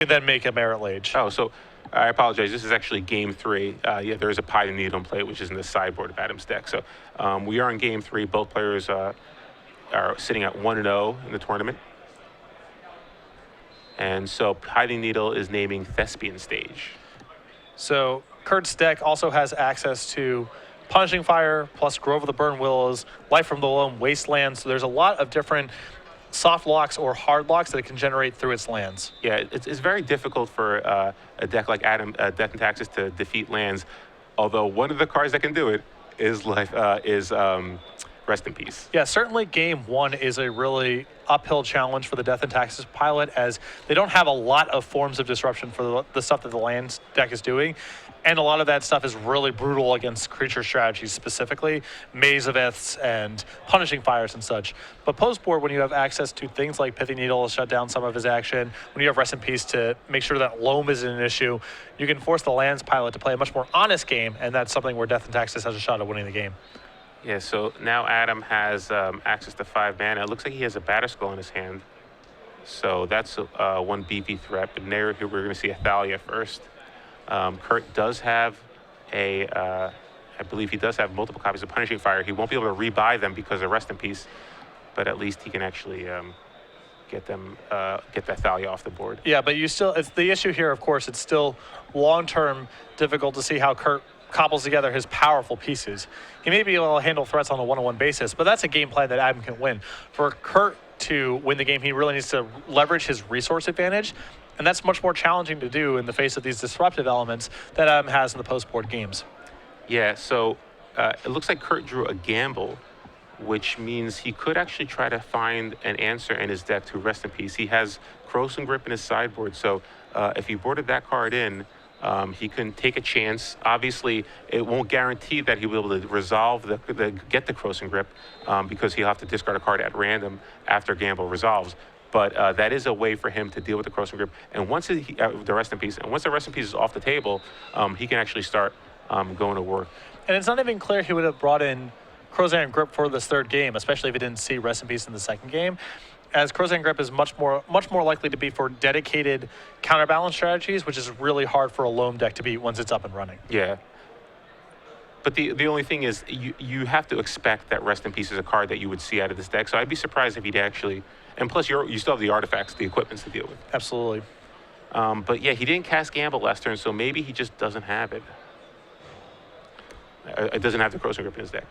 And then make a Merit Lage. Oh, so I apologize. This is actually game 3. Yeah, there is a Pie and Needle in play, which is in the sideboard of Adam's deck. So we are in game 3. Both players are sitting at 1-0 in the tournament. And so Pie and Needle is naming Thespian Stage. So Kurt's deck also has access to Punishing Fire, plus Grove of the Burn Willows, Life from the Loam Wasteland. So there's a lot of different soft locks or hard locks that it can generate through its lands. Yeah, it's very difficult for a deck like Death and Taxes to defeat lands. Although one of the cards that can do it is Rest in Peace. Yeah, certainly game 1 is a really uphill challenge for the Death and Taxes pilot, as they don't have a lot of forms of disruption for the stuff that the land deck is doing. And a lot of that stuff is really brutal against creature strategies, specifically Maze of Iths and Punishing Fires and such. But post-board, when you have access to things like Pithy Needle to shut down some of his action, when you have Rest in Peace to make sure that Loam isn't an issue, you can force the lands pilot to play a much more honest game, and that's something where Death and Taxes has a shot at winning the game. Yeah, so now Adam has access to 5 mana. It looks like he has a Batterskull in his hand. So that's one beefy threat. But there we're going to see a Thalia first. Kurt does have I believe he does have multiple copies of Punishing Fire. He won't be able to rebuy them because of Rest in Peace, but at least he can actually get that Thalia off the board. Yeah, but it's the issue here, of course, it's still long-term difficult to see how Kurt cobbles together his powerful pieces. He may be able to handle threats on a one-on-one basis, but that's a game plan that Adam can win. For Kurt to win the game, he really needs to leverage his resource advantage, and that's much more challenging to do in the face of these disruptive elements that Adam has in the post-board games. Yeah, so it looks like Kurt drew a gamble, which means he could actually try to find an answer in his deck to Rest in Peace. He has Corrosive Grip in his sideboard, so if he boarded that card in, he can take a chance. Obviously, it won't guarantee that he'll be able to resolve get the Corrosive Grip because he'll have to discard a card at random after gamble resolves. But that is a way for him to deal with the Corrosive Grip. And once the Rest in Peace, and once the Rest in Peace is off the table, he can actually start going to work. And it's not even clear he would have brought in Crozan Grip for this third game, especially if he didn't see Rest in Peace in the second game, as Crozan Grip is much more likely to be for dedicated counterbalance strategies, which is really hard for a Loam deck to beat once it's up and running. Yeah. But the only thing is you have to expect that Rest in Peace is a card that you would see out of this deck. So I'd be surprised if he'd actually, and plus you still have the artifacts, the equipments to deal with. Absolutely. But yeah, he didn't cast Gamble last turn, so maybe he just doesn't have it. It doesn't have the Corrosive Grip in his deck.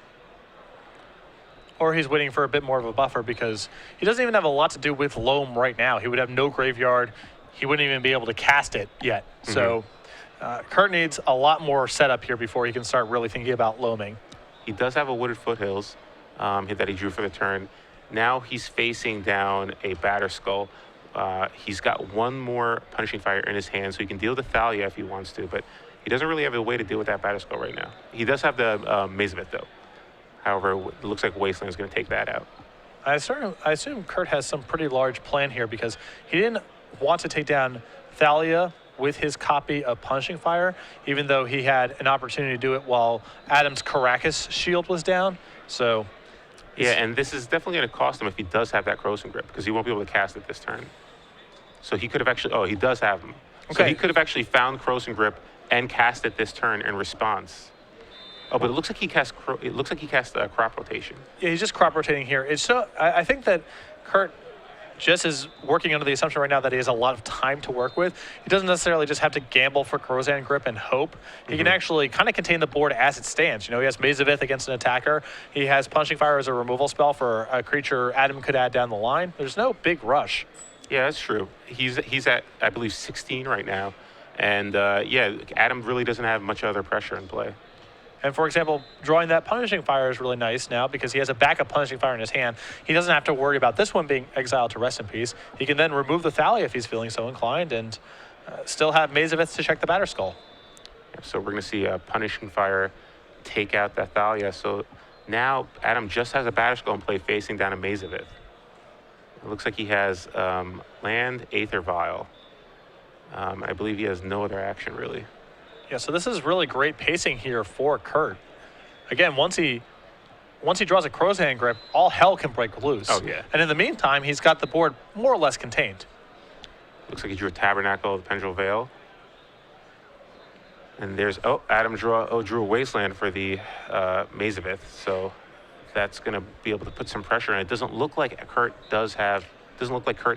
Or he's waiting for a bit more of a buffer because he doesn't even have a lot to do with Loam right now. He would have no graveyard. He wouldn't even be able to cast it yet. Mm-hmm. So Kurt needs a lot more setup here before he can start really thinking about Loaming. He does have a Wooded Foothills that he drew for the turn. Now he's facing down a Batterskull. He's got one more Punishing Fire in his hand, so he can deal with Thalia if he wants to, but he doesn't really have a way to deal with that Batterskull right now. He does have the Maze of It, though. However, it looks like Wasteland is going to take that out. I assume Kurt has some pretty large plan here because he didn't want to take down Thalia with his copy of Punishing Fire, even though he had an opportunity to do it while Adam's Caracas shield was down. So, yeah, and this is definitely going to cost him if he does have that Corrosive Grip because he won't be able to cast it this turn. So he could have actually, he does have them. Okay. So he could have actually found Corrosive Grip and cast it this turn in response. Oh, but it looks like he cast. Crop Rotation. Yeah, he's just crop rotating here. I think that Kurt just is working under the assumption right now that he has a lot of time to work with. He doesn't necessarily just have to gamble for Crozan Grip and hope. He can actually kind of contain the board as it stands. You know, he has Maze of Ith against an attacker. He has Punishing Fire as a removal spell for a creature Adam could add down the line. There's no big rush. Yeah, that's true. He's at, I believe, 16 right now. And yeah, Adam really doesn't have much other pressure in play. And for example, drawing that Punishing Fire is really nice now because he has a backup Punishing Fire in his hand. He doesn't have to worry about this one being exiled to Rest in Peace. He can then remove the Thalia if he's feeling so inclined and still have Maze of Ith to check the Batterskull. Yeah, so we're going to see Punishing Fire take out that Thalia. So now Adam just has a Batterskull in play facing down a Maze of Ith. It looks like he has land, Aether Vial. I believe he has no other action really. Yeah, so this is really great pacing here for Kurt. Again, once he draws a Crozan Grip, all hell can break loose. Oh, yeah. And in the meantime, he's got the board more or less contained. Looks like he drew a Tabernacle of the Pendrel Veil. And there's, Adam drew a Wasteland for the Mazavith. So that's going to be able to put some pressure in. It doesn't look like Kurt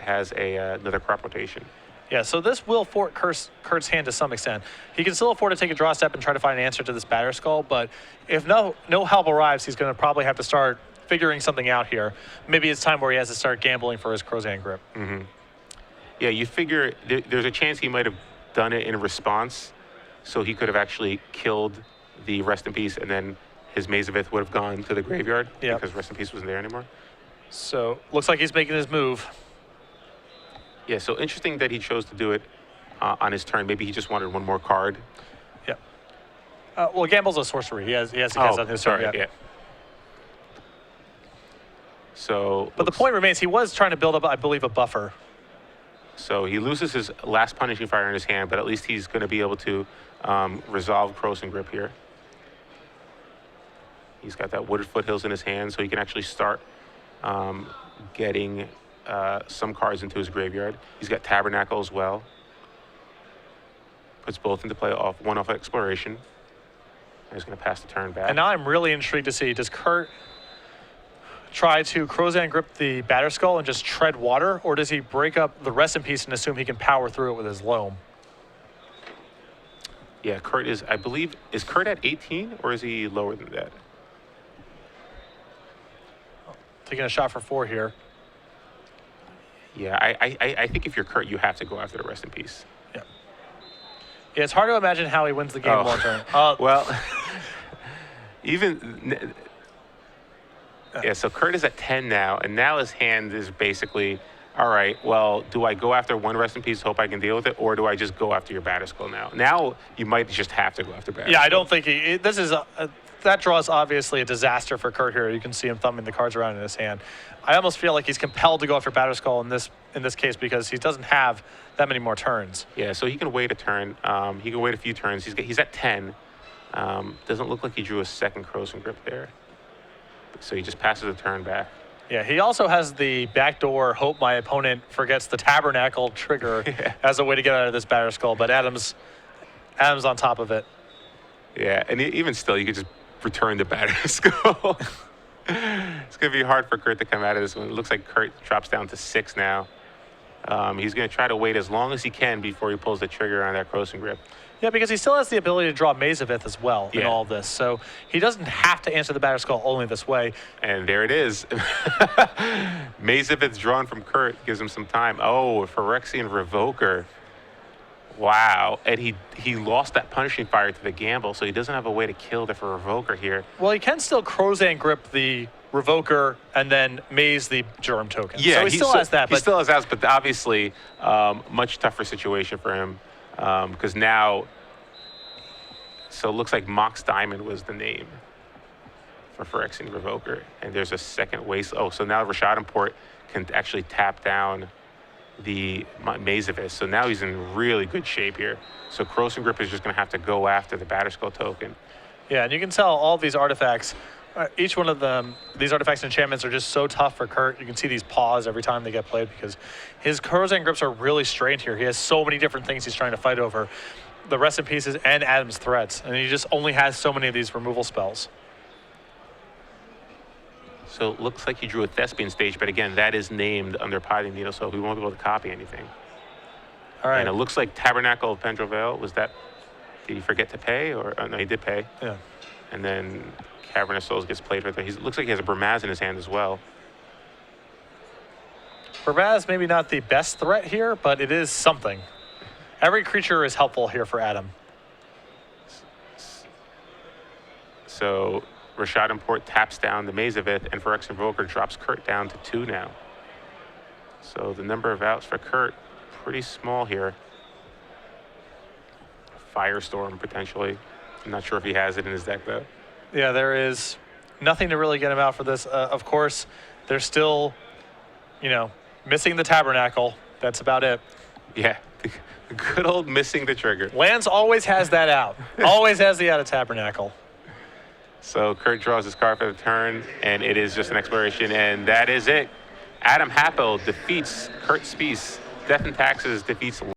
has another crop rotation. Yeah, so this will fork Kurt's hand to some extent. He can still afford to take a draw step and try to find an answer to this Batter Skull, but if no help arrives, he's going to probably have to start figuring something out here. Maybe it's time where he has to start gambling for his Crozan Grip. Mm-hmm. Yeah, you figure there's a chance he might have done it in response, so he could have actually killed the Rest in Peace, and then his Mazavith would have gone to the graveyard because Rest in Peace wasn't there anymore. So looks like he's making his move. Yeah, so interesting that he chose to do it on his turn. Maybe he just wanted one more card. Yeah. Well, Gamble's a sorcery. He has to cast on his turn. Yeah. So, but the point remains, he was trying to build up, I believe, a buffer. So he loses his last Punishing Fire in his hand, but at least he's going to be able to resolve Crozan Grip here. He's got that Wooded Foothills in his hand, so he can actually start getting some cards into his graveyard. He's got Tabernacle as well. Puts both into play one off Exploration. He's going to pass the turn back. And now I'm really intrigued to see, does Kurt try to Crozan Grip the Batter Skull and just tread water, or does he break up the Rest in Peace and assume he can power through it with his Loam? Yeah, Kurt is, I believe, is Kurt at 18 or is he lower than that? Taking a shot for 4 here. Yeah, I think if you're Kurt, you have to go after the Rest in Peace. Yeah. Yeah, it's hard to imagine how he wins the game long term. Well, even... Yeah, so Kurt is at 10 now, and now his hand is basically, all right, well, do I go after one Rest in Peace, hope I can deal with it, or do I just go after your Batter Skull now? Now you might just have to go after Batter Skull. Yeah, I don't think that draw is obviously a disaster for Kurt here. You can see him thumbing the cards around in his hand. I almost feel like he's compelled to go after Batter Skull in this case because he doesn't have that many more turns. Yeah, so he can wait a turn. He can wait a few turns. He's at 10. Doesn't look like he drew a second Crozan Grip there. So he just passes the turn back. Yeah, he also has the backdoor hope my opponent forgets the Tabernacle trigger as a way to get out of this Batter Skull, but Adam's on top of it. Yeah, and even still, you could just return the Batter Skull. It's going to be hard for Kurt to come out of this one. It looks like Kurt drops down to 6 now. He's going to try to wait as long as he can before he pulls the trigger on that Crozan Grip. Yeah, because he still has the ability to draw Mazavith as well in all of this. So he doesn't have to answer the Batter Skull only this way. And there it is. Mazavith drawn from Kurt gives him some time. Oh, Phyrexian Revoker. Wow. And he lost that Punishing Fire to the Gamble, so he doesn't have a way to kill the Revoker here. Well, he can still Crozan Grip the Revoker and then maze the Germ token. Yeah, so he still has that. He still has that, but obviously much tougher situation for him. Because now, so it looks like Mox Diamond was the name for Phyrexian Revoker. And there's a second waste. Oh, so now Rashad Import can actually tap down the Mazavith. So now he's in really good shape here. So Crozan Grip is just going to have to go after the Batter Skull token. Yeah, and you can tell all these artifacts, each one of them, these artifacts and enchantments are just so tough for Kurt. You can see these paws every time they get played because his Crozan Grips are really strained here. He has so many different things he's trying to fight over. The Rest in Pieces and Adam's threats. And he just only has so many of these removal spells. So it looks like he drew a Thespian Stage, but again, that is named under Piling Needle, so we won't be able to copy anything. All right. And it looks like Tabernacle of Pendrel Veil. Was that, did he forget to pay? Or no, he did pay. Yeah. And then Cavernous Souls gets played right there. He looks like he has a Bramaz in his hand as well. Bramaz maybe not the best threat here, but it is something. Every creature is helpful here for Adam. So Rashad Import taps down the Mazavith, and Phyrexian Revoker drops Kurt down to 2 now. So the number of outs for Kurt, pretty small here. Firestorm, potentially. I'm not sure if he has it in his deck, though. Yeah, there is nothing to really get him out for this. Of course, they're still, missing the Tabernacle. That's about it. Yeah, good old missing the trigger. Lance always has that out. Always has the out of Tabernacle. So Kurt draws his card for the turn, and it is just an exploration, and that is it. Adam Happel defeats Kurt Spiess Death and Taxes defeats